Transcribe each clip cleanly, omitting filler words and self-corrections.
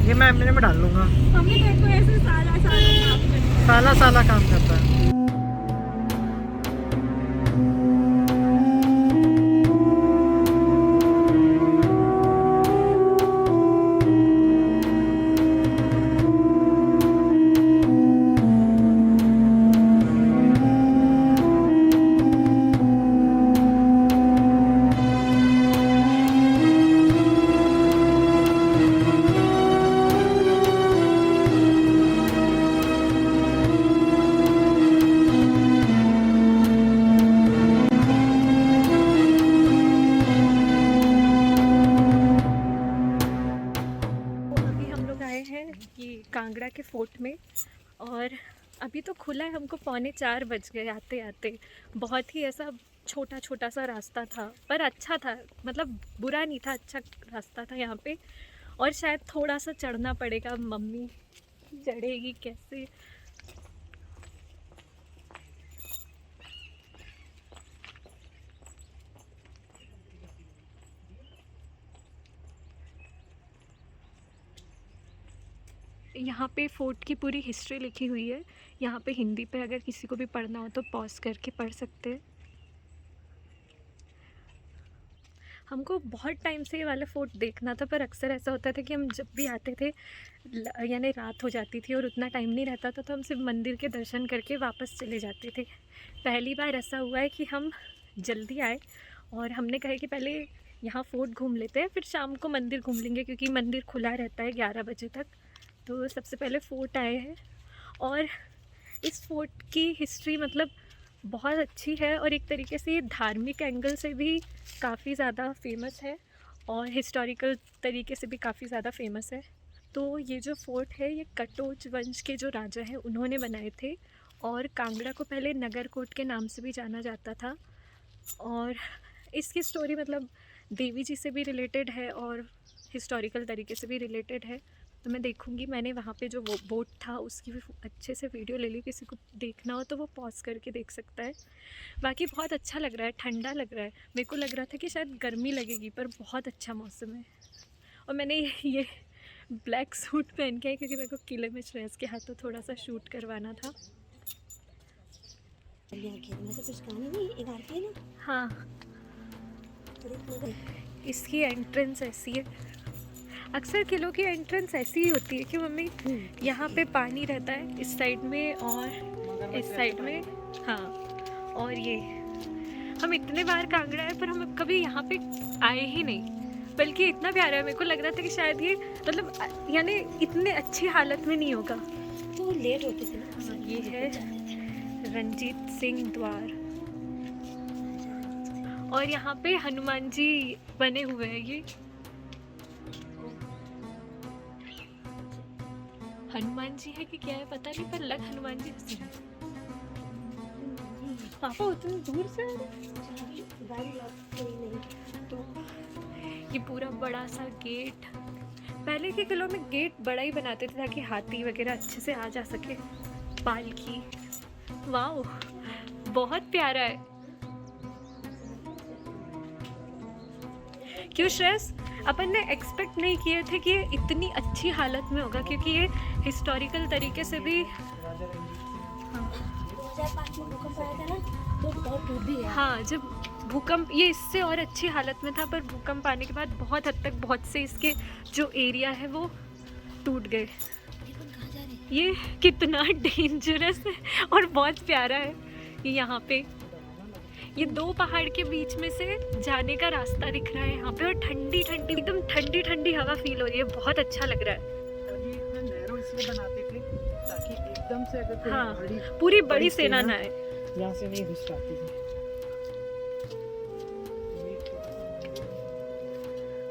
ये मैं एमएनए में डाल लूँगा। हमने देखो ऐसे साला काम करते साला साला काम करता है। कांगड़ा के फोर्ट में। और अभी तो खुला है, हमको 3:45 बज गए आते आते। बहुत ही ऐसा छोटा छोटा सा रास्ता था पर अच्छा था, मतलब बुरा नहीं था, अच्छा रास्ता था यहाँ पे। और शायद थोड़ा सा चढ़ना पड़ेगा, मम्मी चढ़ेगी कैसे। यहाँ पे फोर्ट की पूरी हिस्ट्री लिखी हुई है। यहाँ पे हिंदी पे अगर किसी को भी पढ़ना हो तो पॉज करके पढ़ सकते हैं। हमको बहुत टाइम से ये वाला फोर्ट देखना था, पर अक्सर ऐसा होता था कि हम जब भी आते थे यानी रात हो जाती थी और उतना टाइम नहीं रहता था, तो हम सिर्फ मंदिर के दर्शन करके वापस चले जाते थे। पहली बार ऐसा हुआ है कि हम जल्दी आए और हमने कहा कि पहले यहाँ फोर्ट घूम लेते हैं, फिर शाम को मंदिर घूम लेंगे, क्योंकि मंदिर खुला रहता है 11 बजे तक। तो सबसे पहले फ़ोर्ट आए हैं। और इस फोर्ट की हिस्ट्री मतलब बहुत अच्छी है, और एक तरीके से ये धार्मिक एंगल से भी काफ़ी ज़्यादा फेमस है और हिस्टोरिकल तरीके से भी काफ़ी ज़्यादा फेमस है। तो ये जो फोर्ट है ये कटोच वंश के जो राजा हैं उन्होंने बनाए थे, और कांगड़ा को पहले नगरकोट के नाम से भी जाना जाता था। और इसकी स्टोरी मतलब देवी जी से भी रिलेटेड है और हिस्टोरिकल तरीके से भी रिलेटेड है। तो मैं देखूंगी, मैंने वहाँ पे जो वो बोट था उसकी भी अच्छे से वीडियो ले ली, किसी को देखना हो तो वो पॉज करके देख सकता है। बाकी बहुत अच्छा लग रहा है, ठंडा लग रहा है। मेरे को लग रहा था कि शायद गर्मी लगेगी, पर बहुत अच्छा मौसम है। और मैंने ये ब्लैक सूट पहन के आई क्योंकि मेरे को किले में श्रेयस के हाथों थोड़ा सा शूट करवाना था। हाँ, इसकी एंट्रेंस ऐसी है। अक्सर किलों की एंट्रेंस ऐसी ही होती है कि मम्मी, यहाँ पे पानी रहता है इस साइड में और इस साइड में। हाँ, और ये हम इतने बार कांगड़ा है पर हम कभी यहाँ पे आए ही नहीं, बल्कि इतना प्यारा है। मेरे को लग रहा था कि शायद ये मतलब यानी इतने अच्छी हालत में नहीं होगा, तो लेट होते थे ना। ये है रंजीत सिंह द्वार, और यहाँ पे हनुमान जी बने हुए हैं। ये हनुमान जी है कि क्या है पता नहीं, पर लग हनुमान जी हंस रहे हैं। पापा उतनी दूर से आ रहे हैं। तो ये पूरा बड़ा सा गेट, पहले के किलों में गेट बड़ा ही बनाते थे ताकि हाथी वगैरह अच्छे से आ जा सके। पालकी, वाओ बहुत प्यारा है। क्यों श्रेयस, अपन ने एक्सपेक्ट नहीं किए थे कि ये इतनी अच्छी हालत में होगा, क्योंकि ये हिस्टोरिकल तरीके से भी। 2005 में भूकंप आया था ना, तो बहुत टूट भी गया। हाँ, जब भूकंप, ये इससे और अच्छी हालत में था, पर भूकंप आने के बाद बहुत हद तक बहुत से इसके जो एरिया है वो टूट गए। ये कितना डेंजरस है और बहुत प्यारा है। यहाँ पे ये दो पहाड़ के बीच में से जाने का रास्ता दिख रहा है यहाँ पे, और ठंडी ठंडी एकदम ठंडी ठंडी हवा फील हो रही है, बहुत अच्छा लग रहा है। ये इतना नैरो इसलिए बनाते थे ताकि एकदम से अगर कोई हाँ, पूरी बड़ी सेना ना आए, यहाँ से नहीं घुस पाती थी।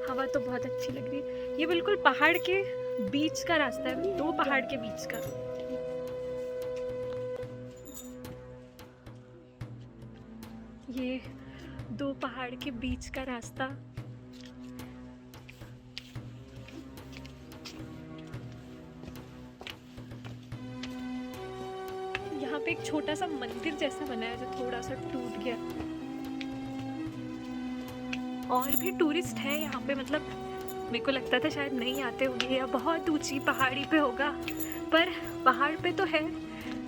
हवा तो बहुत अच्छी लग रही है। ये बिल्कुल पहाड़ के बीच का रास्ता है, दो पहाड़ के बीच का। ये दो पहाड़ के बीच का रास्ता। यहाँ पे एक छोटा सा मंदिर जैसा बना है जो थोड़ा सा टूट गया। और भी टूरिस्ट है यहाँ पे, मतलब मेरे को लगता था शायद नहीं आते होंगे या बहुत ऊंची पहाड़ी पे होगा, पर पहाड़ पे तो है।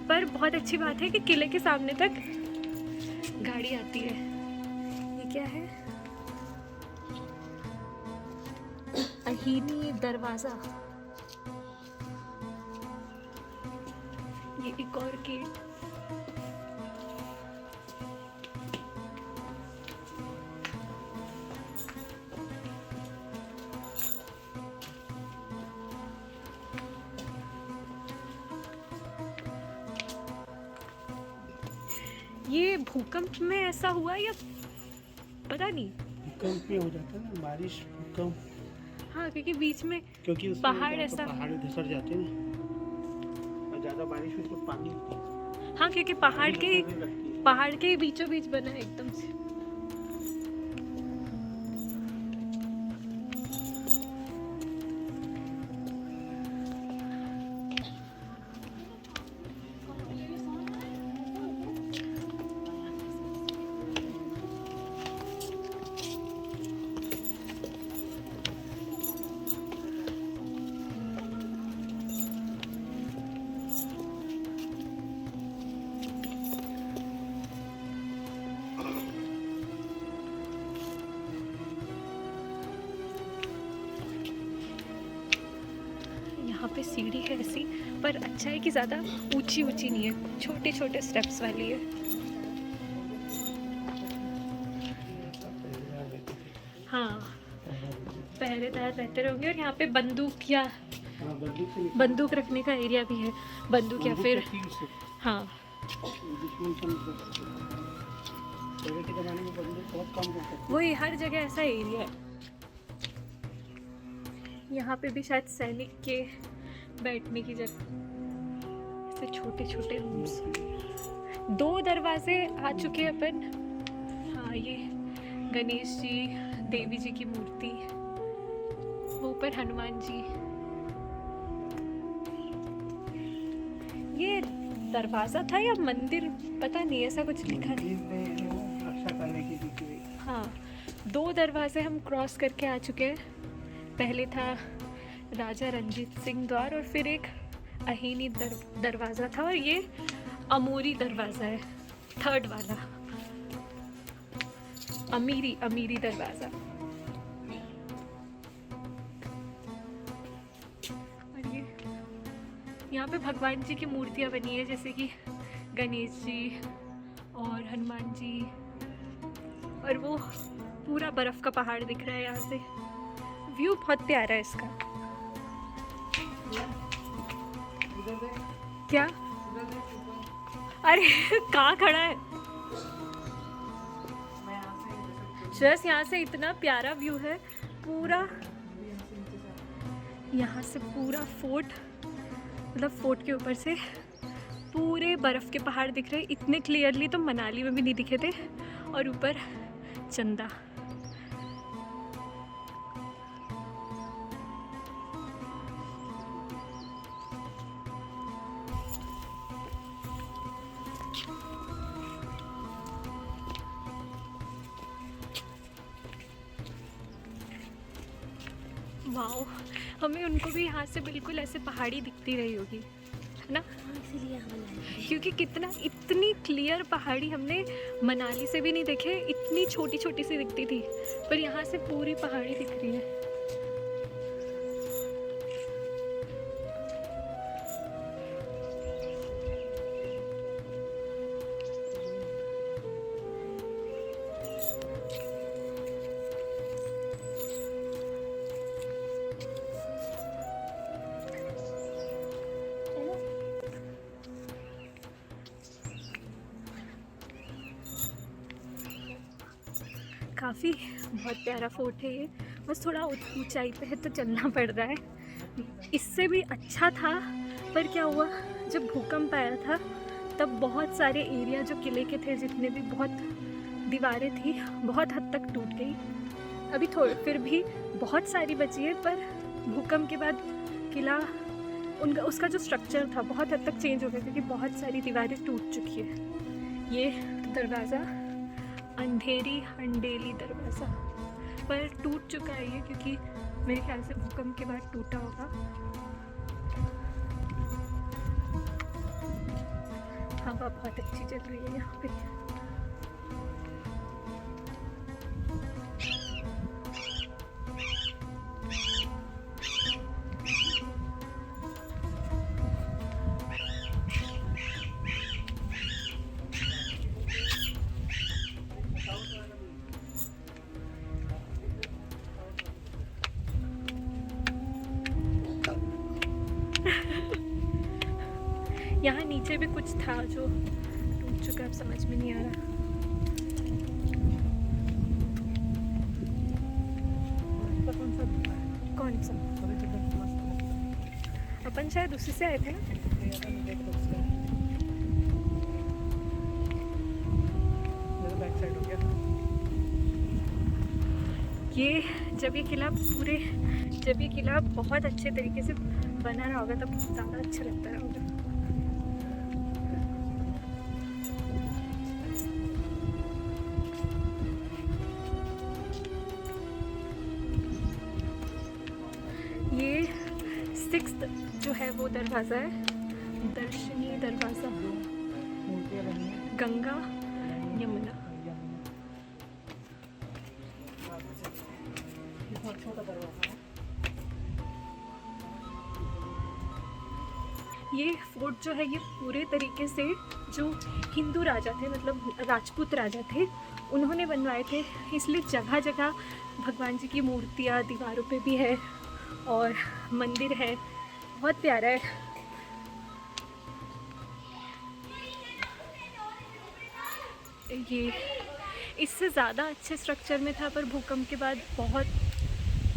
पर बहुत अच्छी बात है कि किले के सामने तक गाड़ी आती है। ये क्या है? अहीनी दरवाज़ा। ये एक और गेट। ये भूकंप में ऐसा हुआ या पता नहीं। भूकंप में हो जाता है ना, बारिश भूकंप। हाँ, क्योंकि बीच में क्योंकि उसमें पहाड़ तो ऐसा। पहाड़ धंसर जाते हैं ना, और ज़्यादा बारिश में कुछ पानी हाँ, क्योंकि पहाड़ के बीचों बीच बना है एकदम से। यहाँ पे सीढ़ी है ऐसी, पर अच्छा है कि ज़्यादा ऊंची नहीं है, छोटे छोटे स्टेप्स वाली है। हाँ, पहरेदार रहते रहेंगे। और यहाँ पे बंदूक या बंदूक रखने का एरिया भी है। बंदूक या फिर हाँ, पहले के ज़माने में बंदूक बहुत कम होता था। वही हर जगह ऐसा एरिया है। यहाँ पे भी शायद सैनिक के बैठने की जगह, ऐसे छोटे छोटे रूम्स। 2 दरवाजे आ चुके हैं अपन। हाँ, ये गणेश जी, देवी जी की मूर्ति, वो ऊपर हनुमान जी। ये दरवाजा था या मंदिर, पता नहीं, ऐसा कुछ लिखा है। रक्षा करने की थी। हाँ, 2 दरवाजे हम क्रॉस करके आ चुके हैं। पहले था राजा रंजीत सिंह द्वार और फिर एक अहीनी दरवाज़ा था, और ये अमोरी दरवाज़ा है, 3rd वाला, अमीरी दरवाज़ा। और ये यहाँ पे भगवान जी की मूर्तियाँ बनी है, जैसे कि गणेश जी और हनुमान जी, और वो पूरा बर्फ़ का पहाड़ दिख रहा है यहाँ से। व्यू बहुत प्यारा है इसका। क्या? अरे कहाँ खड़ा है? जस्ट यहाँ से इतना प्यारा व्यू है, पूरा यहाँ से पूरा फोर्ट, मतलब फोर्ट के ऊपर से पूरे बर्फ़ के पहाड़ दिख रहे हैं। इतने क्लियरली तो मनाली में भी नहीं दिखे थे। और ऊपर चंदा। वाओ, हमें उनको भी यहाँ से बिल्कुल ऐसे पहाड़ी दिखती रही होगी, है ना? इसीलिए हम लाए। क्योंकि इतनी क्लियर पहाड़ी हमने मनाली से भी नहीं देखे। इतनी छोटी छोटी सी दिखती थी, पर यहाँ से पूरी पहाड़ी दिख रही है। काफ़ी बहुत प्यारा फोर्ट है ये, बस थोड़ा ऊंचाई पे है तो चलना पड़ रहा है। इससे भी अच्छा था, पर क्या हुआ, जब भूकंप आया था तब बहुत सारे एरिया जो किले के थे, जितने भी बहुत दीवारें थी, बहुत हद तक टूट गई। अभी फिर भी बहुत सारी बची है, पर भूकंप के बाद किला उसका जो स्ट्रक्चर था बहुत हद तक चेंज हो गया, क्योंकि बहुत सारी दीवारें टूट चुकी है। ये दरवाज़ा अंधेरी हंडेली दरवाज़ा, पर टूट चुका है ये, क्योंकि मेरे ख्याल से भूकंप के बाद टूटा होगा। हवा बहुत अच्छी चल रही है यहाँ पे। यहाँ नीचे भी कुछ था जो टूट चुका, अब समझ में नहीं आ रहा। कौन सा? अपन शायद उसी से आए थे ना। बैक साइड हो गया। ये जब ये किला बहुत अच्छे तरीके से बना रहा होगा तब ज़्यादा अच्छा लगता होगा। ये 6th जो है वो दरवाज़ा है, दर्शनीय दरवाज़ा, गंगा यमुना। ये फोर्ट जो है ये पूरे तरीके से जो हिंदू राजा थे, मतलब राजपूत राजा थे, उन्होंने बनवाए थे। इसलिए जगह जगह भगवान जी की मूर्तियाँ दीवारों पे भी है और मंदिर है, बहुत प्यारा है। ये इससे ज़्यादा अच्छे स्ट्रक्चर में था पर भूकंप के बाद बहुत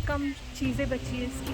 कम चीज़ें बची है इसकी।